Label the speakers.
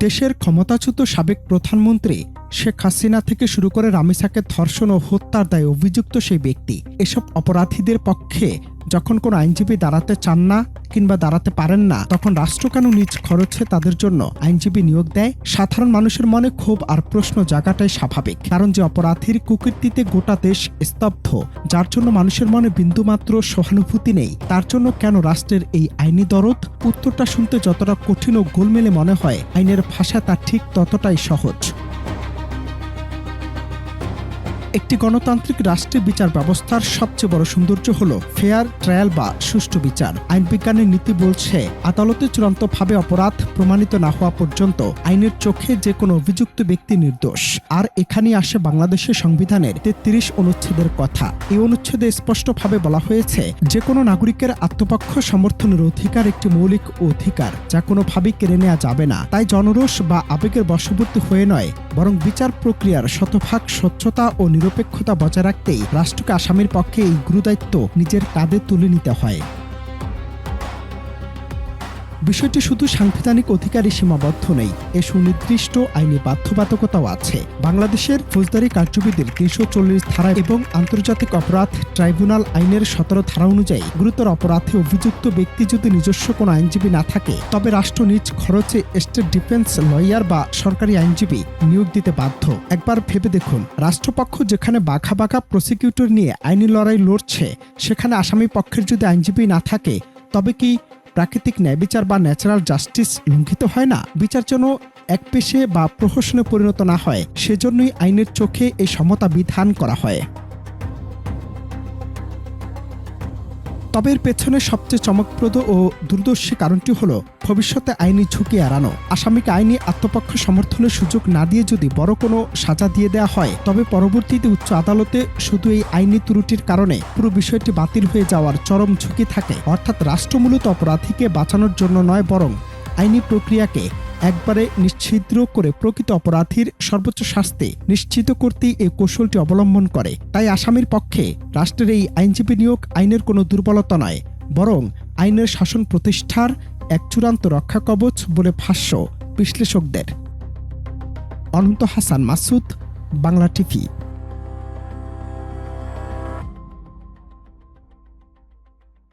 Speaker 1: দেশের ক্ষমতাচ্যুত সাবেক প্রধানমন্ত্রী শেখ হাসিনা থেকে শুরু করে রামিসাকে ধর্ষণ ও হত্যার দায়ে অভিযুক্ত সেই ব্যক্তি। এসব অপরাধীদের পক্ষে যখন কোনো আইনজীবী দাঁড়াতে চান না কিংবা দাঁড়াতে পারেন না, তখন রাষ্ট্র কেন নিজ খরচে তাদের জন্য আইনজীবী নিয়োগ দেয়? সাধারণ মানুষের মনে ক্ষোভ আর প্রশ্ন জাগাটাই স্বাভাবিক, কারণ যে অপরাধীর কুকীর্তিতে গোটা দেশ স্তব্ধ, যার জন্য মানুষের মনে বিন্দুমাত্র সহানুভূতি নেই, তার জন্য কেন রাষ্ট্রের এই আইনি দরদ? উত্তরটা শুনতে যতটা কঠিন ও গোলমেলে মনে হয়, আইনের ভাষা তা ঠিক ততটাই সহজ। একটি গণতান্ত্রিক রাষ্ট্রের বিচার ব্যবস্থার সবচেয়ে বড় সৌন্দর্য হল ফেয়ার ট্রায়াল বা সুষ্ঠু বিচার। আইনবিজ্ঞানের নীতি বলছে, আদালতে চূড়ান্তভাবে অপরাধ প্রমাণিত না হওয়া পর্যন্ত আইনের চোখে যে কোনো অভিযুক্ত ব্যক্তি নির্দোষ। আর এখানেই আসে বাংলাদেশের সংবিধানের ৩৩ অনুচ্ছেদের কথা। এই অনুচ্ছেদে স্পষ্টভাবে বলা হয়েছে, যে কোনো নাগরিকের আত্মপক্ষ সমর্থনের অধিকার একটি মৌলিক অধিকার, যা কোনোভাবেই কেড়ে নেওয়া যাবে না। তাই জনরোষ বা আবেগের বশবর্তী হয়ে নয়, বরং বিচার প্রক্রিয়ার শতভাগ স্বচ্ছতা ও নিরপেক্ষতা বজায় রাখতেই রাষ্ট্রকে আসামির পক্ষে এই গুরুদায়িত্ব নিজের কাঁধে তুলে নিতে হয়। বিষয়টি শুধু সাংবিধানিক অধিকারই সীমাবদ্ধ নেই, এ সুনির্দিষ্ট আইনি বাধ্যবাধকতাও আছে। বাংলাদেশের ফৌজদারি কার্যবিধির ৩৪০ ধারা এবং আন্তর্জাতিক অপরাধ ট্রাইব্যুনাল আইনের ১৭ ধারা অনুযায়ী গুরুতর অপরাধে অভিযুক্ত ব্যক্তি যদি নিজস্ব কোনো আইনজীবী না থাকে, তবে রাষ্ট্র নিজ খরচে স্টেট ডিফেন্স লয়ার বা সরকারি আইনজীবী নিয়োগ দিতে বাধ্য। একবার ভেবে দেখুন, রাষ্ট্রপক্ষ যেখানে বাঘা বাঘা প্রসিকিউটর নিয়ে আইনি লড়াই লড়ছে, সেখানে আসামি পক্ষের যদি আইনজীবী না থাকে, তবে কি প্রাকৃতিক ন্যায় বিচার বা ন্যাচারাল জাস্টিস লঙ্ঘিত হয় না? বিচার যেন এক পেশে বা প্রহসনে পরিণত না হয়, সেজন্যই আইনের চোখে এই সমতা বিধান করা হয়। তবে এর পেছনে সবচেয়ে চমকপ্রদ ও দূরদর্শী কারণটি হল ভবিষ্যতে আইনি ঝুঁকি এড়ানো। আসামিকে আইনি আত্মপক্ষ সমর্থনের সুযোগ না দিয়ে যদি বড় কোনো সাজা দিয়ে দেওয়া হয়, তবে পরবর্তীতে উচ্চ আদালতে শুধু এই আইনি ত্রুটির কারণে পুরো বিষয়টি বাতিল হয়ে যাওয়ার চরম ঝুঁকি থাকে। অর্থাৎ রাষ্ট্র মূলত অপরাধীকে বাঁচানোর জন্য নয়, বরং আইনি প্রক্রিয়াকে একবারে নিশ্ছিদ্র করে প্রকৃত অপরাধীর সর্বোচ্চ শাস্তি নিশ্চিত করতেই এই কৌশলটি অবলম্বন করে। তাই আসামির পক্ষে রাষ্ট্রের এই আইনজীবী নিয়োগ আইনের কোনো দুর্বলতা নয়, বরং আইনের শাসন প্রতিষ্ঠার এক চূড়ান্ত রক্ষা কবচ বলে ভাষ্য বিশ্লেষকদের। অনন্ত হাসান মাসুদ, বাংলা টিভি।